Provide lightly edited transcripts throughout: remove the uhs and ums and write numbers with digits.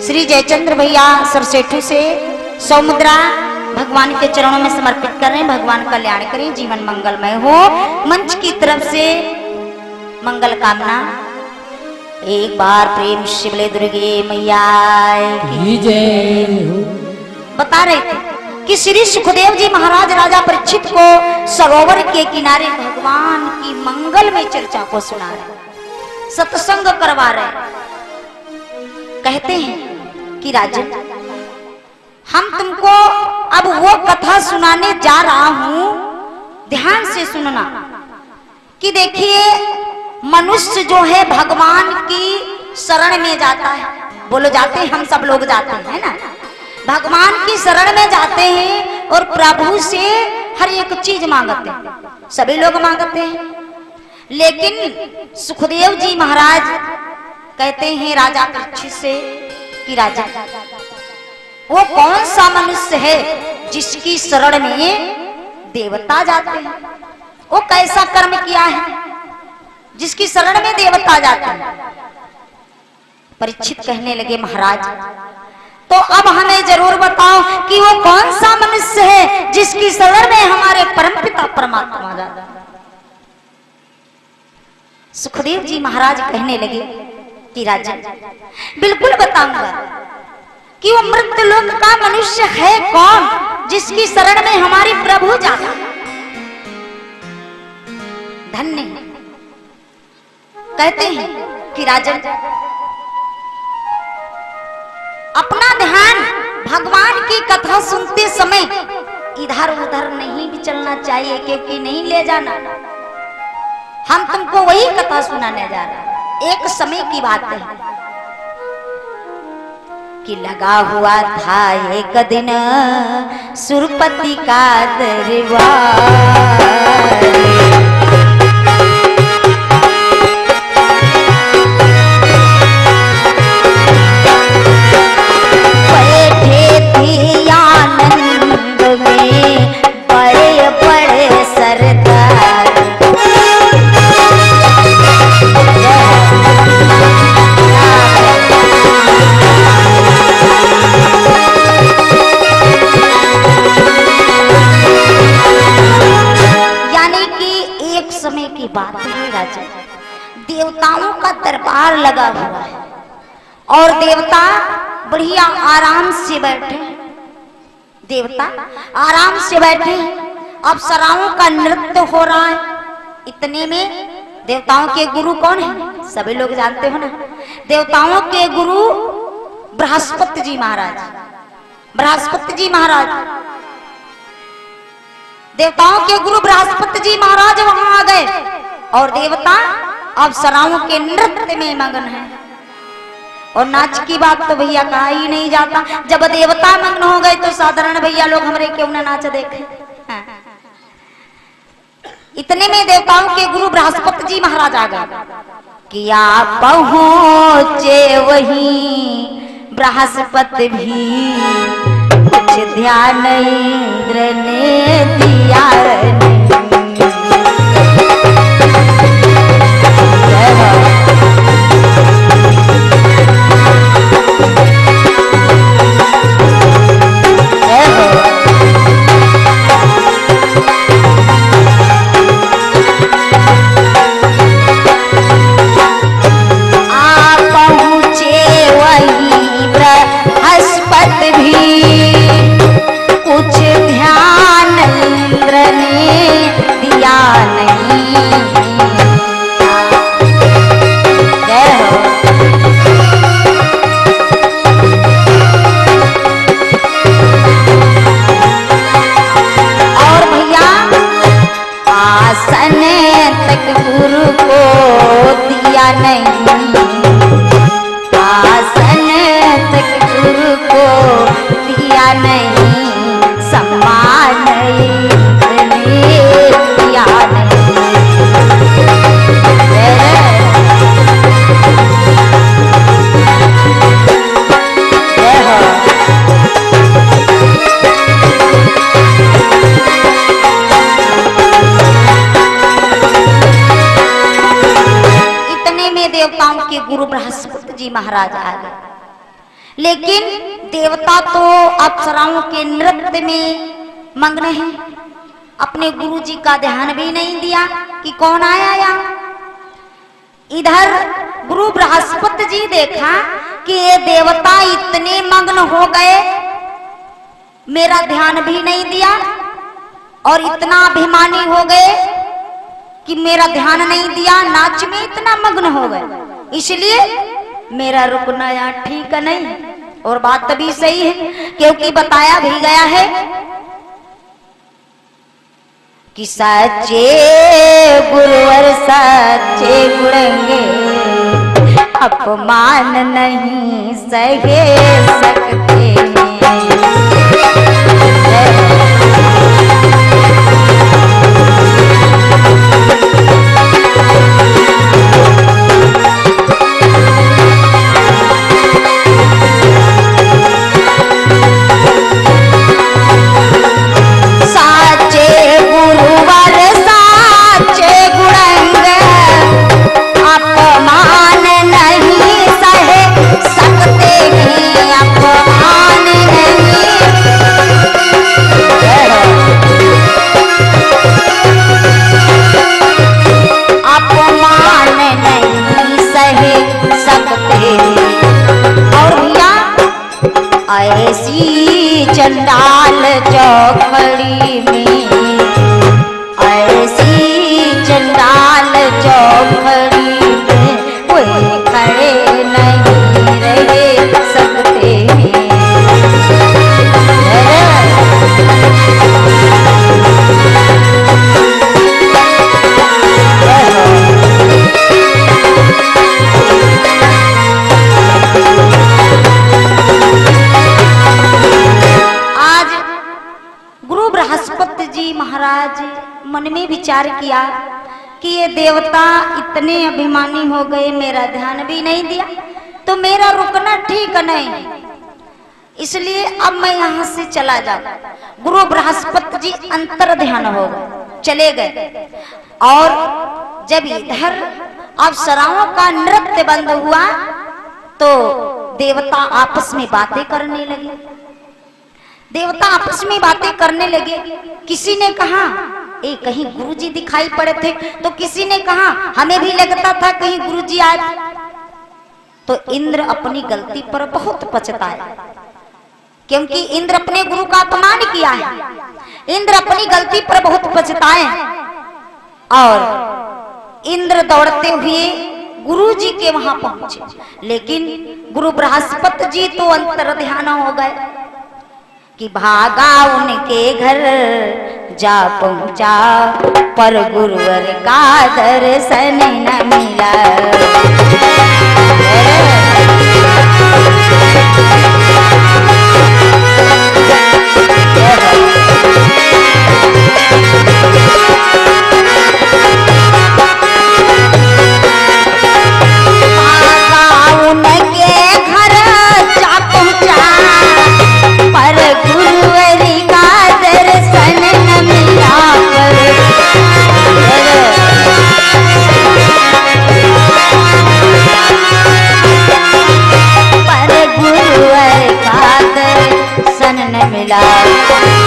श्री जयचंद्र भैया सरसेठू से 100 मुद्रा भगवान के चरणों में समर्पित कर रहे हैं। भगवान कल्याण करें, जीवन मंगलमय हो। मंच की तरफ से मंगल कामना। एक बार प्रेम शिवले दुर्गे मैया की जय। बता रहे थे कि श्री सुखदेव जी महाराज राजा परीक्षित को सरोवर के किनारे भगवान की मंगल में चर्चा को सुना रहे, सत्संग करवा रहे। कहते हैं कि राजन, हम तुमको अब वो कथा सुनाने जा रहा हूं, ध्यान से सुनना। कि देखिए, मनुष्य जो है भगवान की शरण में जाता है। बोलो जाते हैं, हम सब लोग जाते हैं, है ना। भगवान की शरण में जाते हैं और प्रभु से हर एक चीज मांगते हैं। सभी लोग मांगते हैं, लेकिन सुखदेव जी महाराज कहते हैं राजा परीक्षित से कि राजा, वो कौन सा मनुष्य है जिसकी शरण में देवता जाते हैं? वो कैसा कर्म किया है जिसकी शरण में देवता जाते हैं? परीक्षित कहने लगे, महाराज, तो अब हमें जरूर बताओ कि वो कौन सा मनुष्य है जिसकी शरण में हमारे परमपिता परमात्मा जाते हैं। सुखदेव जी महाराज कहने लगे कि राजा, बिल्कुल बताऊंगा कि वो मृत्युलोक का मनुष्य है कौन जिसकी शरण में हमारे प्रभु जाता। धन्य कहते हैं कि राजन, अपना ध्यान भगवान की कथा सुनते समय इधर उधर नहीं भी चलना चाहिए, क्योंकि नहीं ले जाना। हम तुमको वही कथा सुनाने जा रहे हैं। एक समय की बात है कि लगा हुआ था एक दिन सुरपति का दरबार। बैठे थे आनंद में बड़े बड़े सरदार। की बात है राजा, देवताओं का दरबार लगा हुआ है और देवता बढ़िया आराम से बैठे। देवता आराम से बैठे, अप्सराओं का नृत्य हो रहा है। इतने में देवताओं के गुरु कौन है? सभी लोग जानते हो ना। देवताओं के गुरु बृहस्पति जी महाराज। बृहस्पति जी महाराज, देवताओं के गुरु बृहस्पति जी महाराज वहां आ गए और देवता अप्सराओं के नृत्य में मगन है। और नाच की बात तो भैया कहा ही नहीं जाता। जब देवता मग्न हो गए तो साधारण भैया लोग हमरे क्यों ना नाच देखे। हाँ। इतने में देवताओं के गुरु बृहस्पति जी महाराज आ गए कि आप पहुंचे वहीं बृहस्पति भी कुछ ध्यान इंद्र ने दिया नहीं। देवताओं के गुरु बृहस्पति जी महाराज आ गए। लेकिन देवता तो अप्सराओं के नृत्य में मग्न हैं, अपने गुरु जी का ध्यान भी नहीं दिया कि कौन आया यहाँ। इधर गुरु बृहस्पति जी देखा कि ये देवता इतने मग्न हो गए, मेरा ध्यान भी नहीं दिया, और इतना अभिमानी हो गए कि मेरा ध्यान नहीं दिया, नाच में इतना मग्न हो गए, इसलिए मेरा रुकना यहाँ ठीक नहीं। और बात तभी सही है, क्योंकि बताया भी गया है कि सच्चे गुरुवर सच्चे गुणंगे अपमान नहीं सहे सकते हैं। ऐसी चंडाल चौखड़ी में, ऐसी चंडाल चौखड़ी में कोई खड़े नहीं रह सकते हैं। महाराज मन में विचार किया कि ये देवता इतने अभिमानी हो गए, मेरा ध्यान भी नहीं दिया, तो मेरा रुकना ठीक नहीं, इसलिए अब मैं यहाँ से चला जाऊं। गुरु बृहस्पति जी अंतर ध्यान हो गए, चले गए। और जब इधर अप्सराओं का नृत्य बंद हुआ तो देवता आपस में बातें करने लगे। देवता आपस में बातें करने लगे। किसी ने कहा ए कहीं गुरुजी दिखाई पड़े थे, तो किसी ने कहा हमें भी लगता था कहीं गुरुजी आए। तो इंद्र अपनी गलती पर बहुत पछताए, क्योंकि इंद्र अपने गुरु का अपमान किया है। इंद्र अपनी गलती पर बहुत पछताए और इंद्र दौड़ते हुए गुरु जी के वहां पहुंचे, लेकिन गुरु बृहस्पति जी तो अंतर ध्यान हो गए कि भागा उनके घर जा पहुंचा, पर गुरुवर का दर्शन न मिला।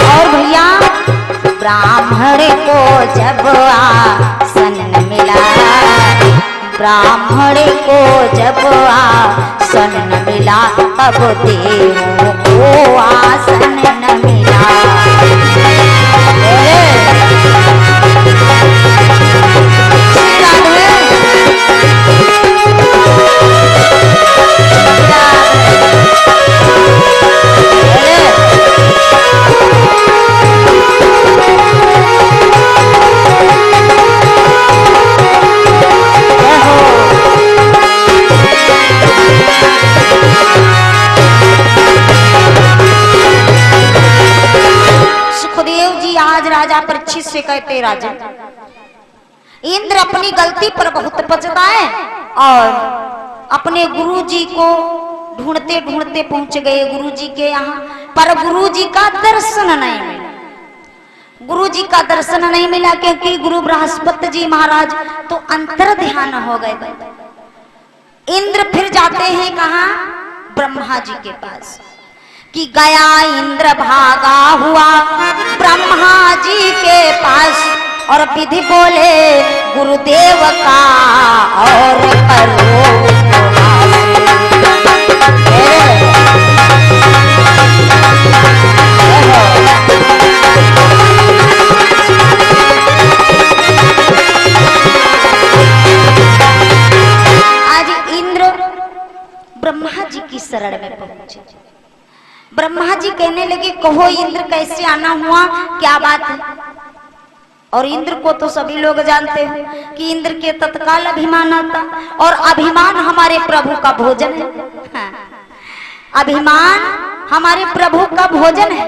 और भैया ब्राह्मण को जब आसन न मिला, ब्राह्मण को जब आसन न मिला, अब देवों को आसन न मिला। राजा परीक्षित से कहते, राजा इंद्र अपनी गलती पर बहुत पछताए और अपने गुरु जी को ढूंढते ढूंढते पहुंच गए गुरु जी के यहाँ, पर गुरु जी का दर्शन नहीं मिला। गुरु जी का दर्शन नहीं मिला क्योंकि गुरु बृहस्पति जी महाराज तो अंतर ध्यान हो गए। इंद्र फिर जाते हैं कहाँ, ब्रह्मा जी के पास कि गया इंद्र भागा हुआ ब्रह्मा जी के पास और विधि बोले गुरुदेव का और करो ब्रह्मा जी की शरण में पहुंचे। ब्रह्मा जी कहने लगे कहो इंद्र कैसे आना हुआ, क्या बात है। और इंद्र को तो सभी लोग जानते हैं कि इंद्र के तत्काल अभिमान आता और अभिमान हमारे प्रभु का भोजन है। हाँ। अभिमान हमारे प्रभु का भोजन है।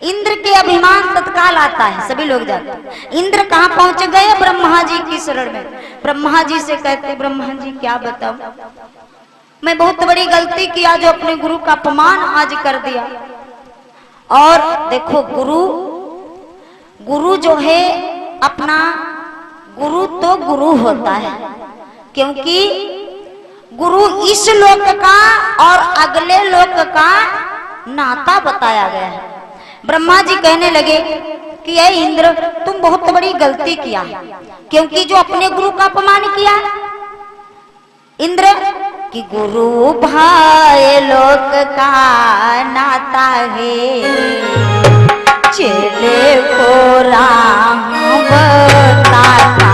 इंद्र के अभिमान तत्काल आता है, सभी लोग जानते हैं। इंद्र कहाँ पहुंच गए? ब्रह्मा जी की शरण में। ब्रह्मा जी से कहते ब्रह्मा जी क्या बताऊं, मैं बहुत बड़ी गलती किया जो अपने गुरु का अपमान आज कर दिया। और देखो गुरु जो है अपना गुरु तो गुरु होता है, क्योंकि गुरु इस लोक का और अगले लोक का नाता बताया गया है। ब्रह्मा जी कहने लगे कि ये इंद्र तुम बहुत बड़ी गलती किया, क्योंकि जो अपने गुरु का अपमान किया। इंद्र कि गुरु भाई लोक का नाता है, चेले को राम बताता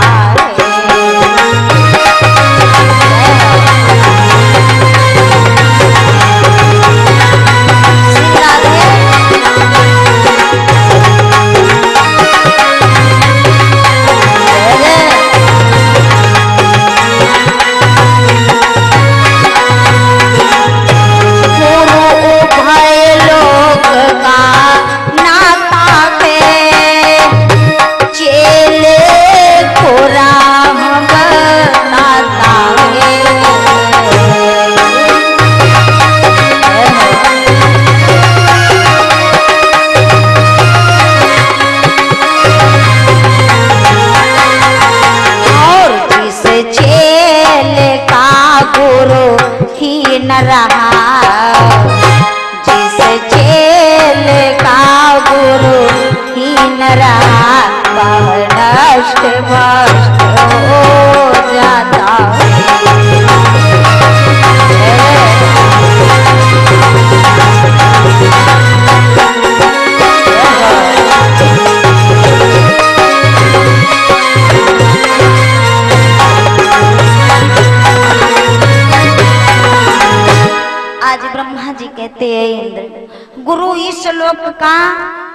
गुरु इस लोक का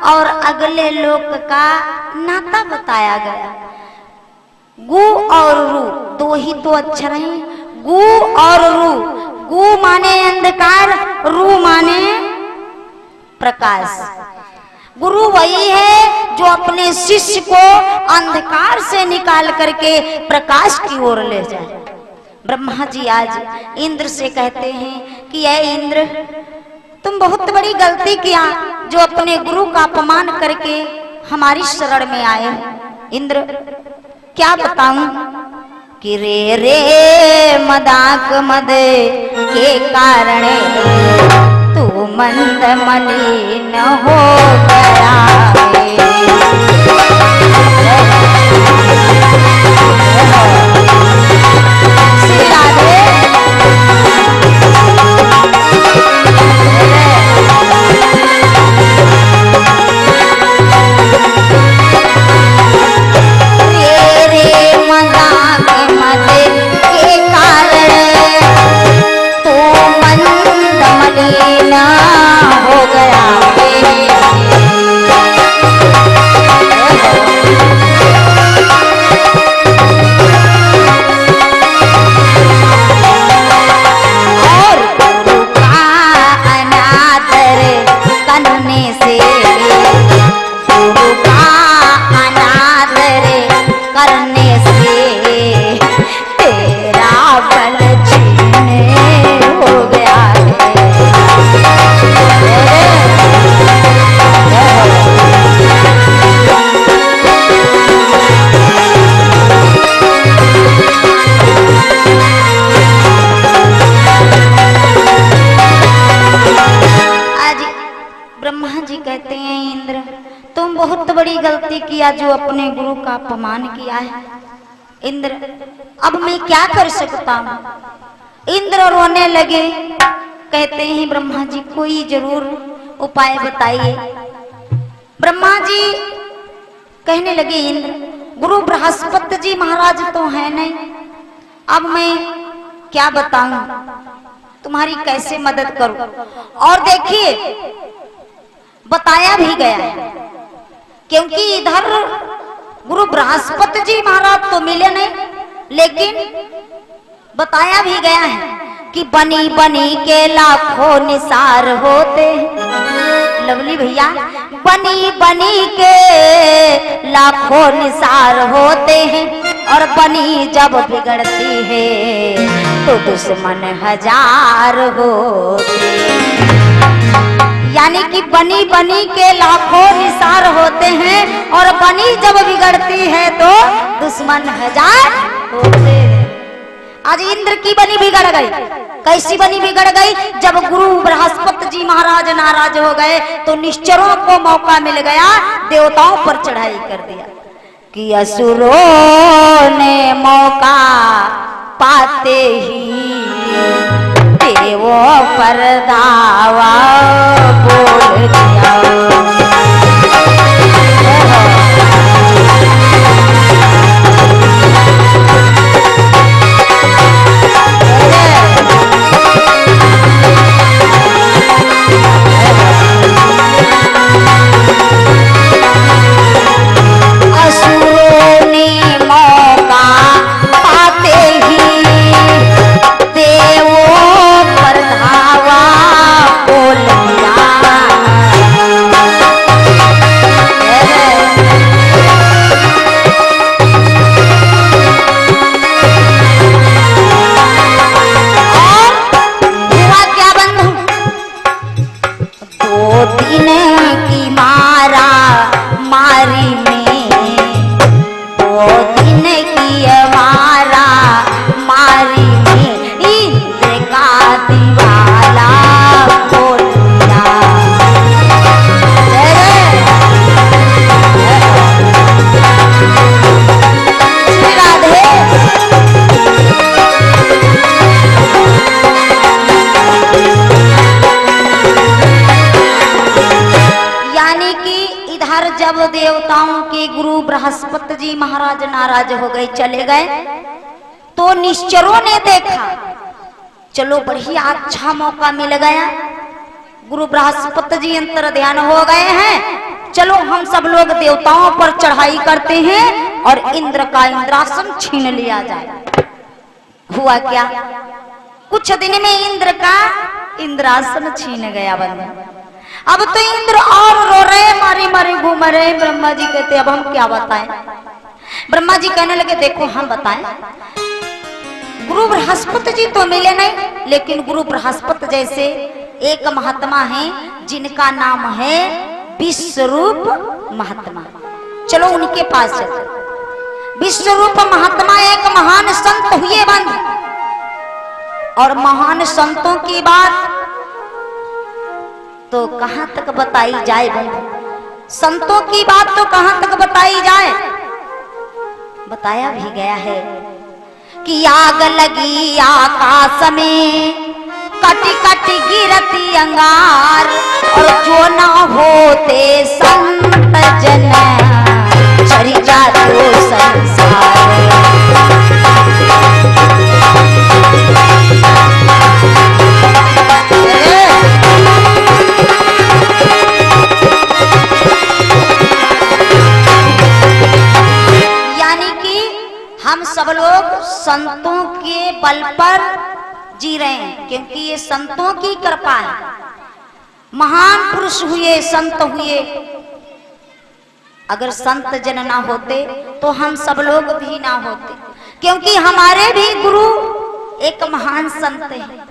और अगले लोक का नाता बताया गया। गु और रु दो ही तो अक्षर हैं, गु और रु। गु माने अंधकार, रु माने प्रकाश। गुरु वही है जो अपने शिष्य को अंधकार से निकाल करके प्रकाश की ओर ले जाए। ब्रह्मा जी आज इंद्र से कहते हैं कि ऐ इंद्र तुम बहुत बड़ी गलती किया जो अपने गुरु का अपमान करके हमारी शरण में आए। इंद्र क्या बताऊं कि रे रे मदाक मद के कारण तू मंद मलिन हो गया हो गया बहुत बड़ी गलती किया जो अपने गुरु का अपमान किया है इंद्र, अब मैं क्या कर सकता हूँ। इंद्र रोने लगे, कहते हैं ब्रह्मा जी कोई जरूर उपाय बताइए। ब्रह्मा जी कहने लगे इंद्र, गुरु बृहस्पति जी महाराज तो है नहीं, अब मैं क्या बताऊं, तुम्हारी कैसे मदद करूं। और देखिए बताया भी गया है, क्योंकि इधर गुरु बृहस्पति जी महाराज तो मिले नहीं, लेकिन बताया भी गया है कि बनी बनी के लाखों निसार होते हैं। लवली भैया, बनी बनी के लाखों निसार होते हैं, और बनी जब बिगड़ती है तो दुश्मन हजार होते हैं। यानी कि बनी बनी के लाखों निसार होते हैं, और बनी जब बिगड़ती है तो दुश्मन हजार होते हैं। आज इंद्र की बनी बिगड़ गई। कैसी बनी बिगड़ गई? जब गुरु बृहस्पति जी महाराज नाराज हो गए तो निश्चरों को मौका मिल गया, देवताओं पर चढ़ाई कर दिया कि असुरों ने मौका पाते ही देवों पर दावा बोल दिया। देवताओं के गुरु बृहस्पति जी महाराज नाराज हो गए, चले गए, तो निश्चरों ने देखा चलो बढ़िया अच्छा मौका मिल गया, गुरु बृहस्पति जी अंतर ध्यान हो गए हैं, चलो हम सब लोग देवताओं पर चढ़ाई करते हैं और इंद्र का इंद्रासन छीन लिया जाए। हुआ क्या? कुछ दिन में इंद्र का इंद्रासन छीन गया बंधु। अब तो इंद्र और रो रहे, मारे मारे घूम रहे। ब्रह्मा जी कहते अब हम क्या बताएं? ब्रह्मा जी कहने लगे देखो हम बताएं, गुरु बृहस्पति जी तो मिले नहीं, लेकिन गुरु बृहस्पति जैसे एक महात्मा है जिनका नाम है विश्वरूप महात्मा, चलो उनके पास चलते। विश्वरूप महात्मा एक महान संत हुए बंद, और महान संतों की बात तो कहां तक बताई जाए बंधु, संतों की बात तो कहां तक बताई जाए। बताया भी गया है कि आग लगी आकाश में, कटी कटी गिरती अंगार, और जो ना होते संत जन चरी जातो संसार। हम सब लोग संतों के बल पर जी रहे हैं, क्योंकि ये संतों की कृपा है। महान पुरुष हुए, संत हुए, अगर संत जन ना होते तो हम सब लोग भी ना होते, क्योंकि हमारे भी गुरु एक महान संत हैं।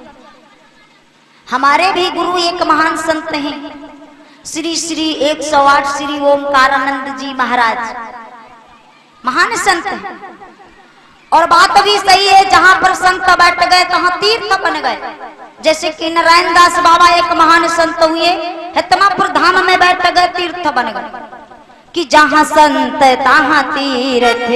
हमारे भी गुरु एक महान संत हैं, श्री श्री 108 श्री ओमकारानंद जी महाराज महान संत हैं। और बात भी सही है, जहां पर संत बैठ गए तहां तीर्थ बन गए। जैसे कि नारायण दास बाबा एक महान संत हुए, हेतमापुर धाम में बैठ गए, तीर्थ बन गए। कि जहाँ संत तहाँ तीर्थ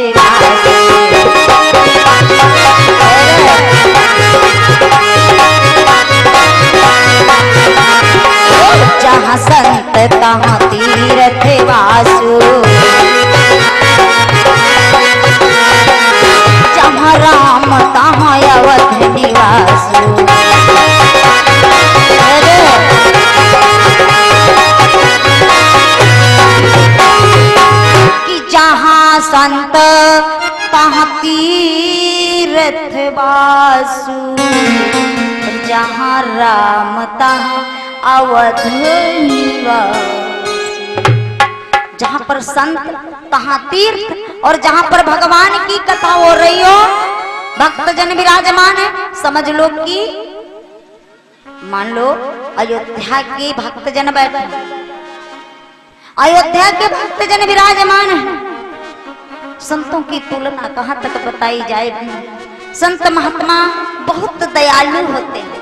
जहाँ संत तहाँ तीर्थ वासु जहाँ राम तहाँ अवध निवासु कि जहाँ संत तहाँ तीर्थ वासु जहाँ राम तहाँ अवध निवासु। जहाँ पर संत तहाँ तीर्थ और जहाँ पर भगवान की कथा हो रही हो भक्तजन विराजमान है। समझ लो कि मान लो अयोध्या के भक्तजन बैठे, अयोध्या के भक्तजन विराजमान है। संतों की तुलना कहाँ तक बताई जाए। संत महात्मा बहुत दयालु होते हैं।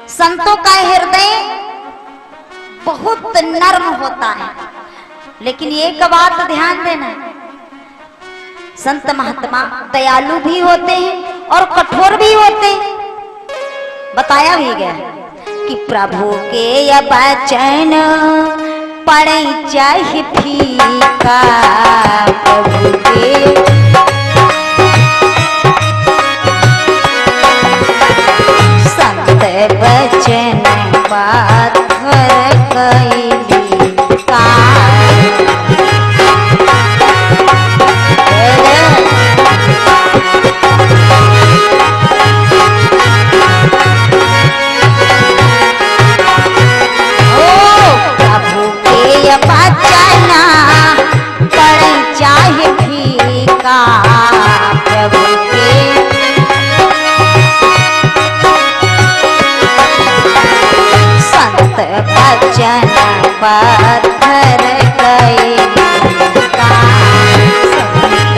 संतों का हृदय बहुत नर्म होता है। लेकिन एक बात ध्यान देना, संत महात्मा दयालु भी होते हैं और कठोर भी होते हैं। बताया भी गया कि प्रभु के वचन पड़े चाहे फीका, प्रभु के संत वचन बात कैली का। चाहे फीका, प्रभु के संत वचन पत्थर कैलिका, संत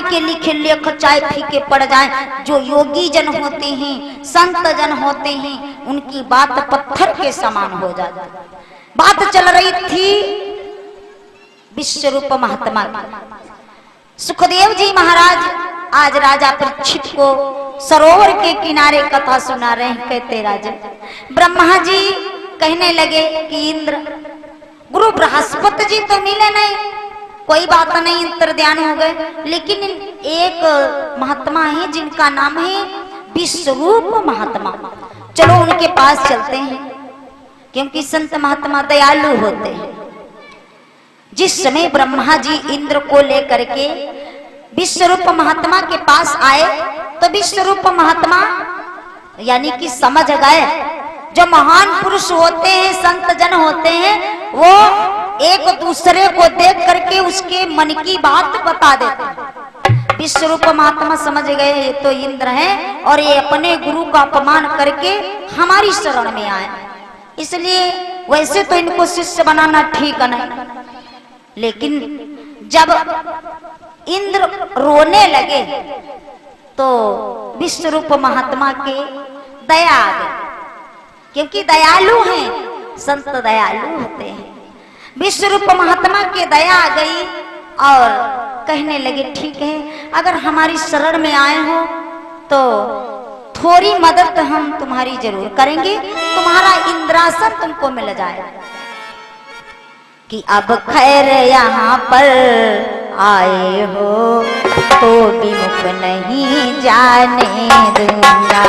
के लिखे लेख चाहे फीके पड़ जाए। जो योगी जन होते हैं, संत जन होते हैं, उनकी बात पत्थर के समान हो जाती। बात चल रही थी विश्वरूप महात्मा की। सुखदेव जी महाराज आज राजा परीक्षित को सरोवर के किनारे कथा सुना रहे हैं। कहते राजा ब्रह्मा जी कहने लगे कि इंद्र गुरु बृहस्पति जी तो मिले नहीं, कोई बात नहीं, इंतर्ध्यान हो गए। लेकिन एक महात्मा है जिनका नाम है विश्वरूप महात्मा, चलो उनके पास चलते हैं, क्योंकि संत महात्मा दयालु होते हैं। जिस समय ब्रह्मा जी इंद्र को लेकर के विश्वरूप महात्मा के पास आए तो विश्वरूप महात्मा यानी कि समझ गए। जो महान पुरुष होते हैं, संत जन होते हैं, वो एक दूसरे को देख करके उसके मन की बात बता देते। विश्वरूप महात्मा समझ गए ये तो इंद्र हैं और ये अपने गुरु का अपमान करके हमारी शरण में आए, इसलिए वैसे तो इनको शिष्य बनाना ठीक नहीं। लेकिन जब इंद्र रोने लगे तो विश्वरूप महात्मा के दया आ गई, क्योंकि दयालु हैं, संत दयालु होते हैं। विश्वरूप महात्मा के दया आ गई और कहने लगे ठीक है, अगर हमारी शरण में आए हो तो थोड़ी मदद हम तुम्हारी जरूर करेंगे, तुम्हारा इंद्रासन तुमको मिल जाएगा। कि अब खैर यहाँ पर आए हो तो विमुख नहीं जाने दूंगा।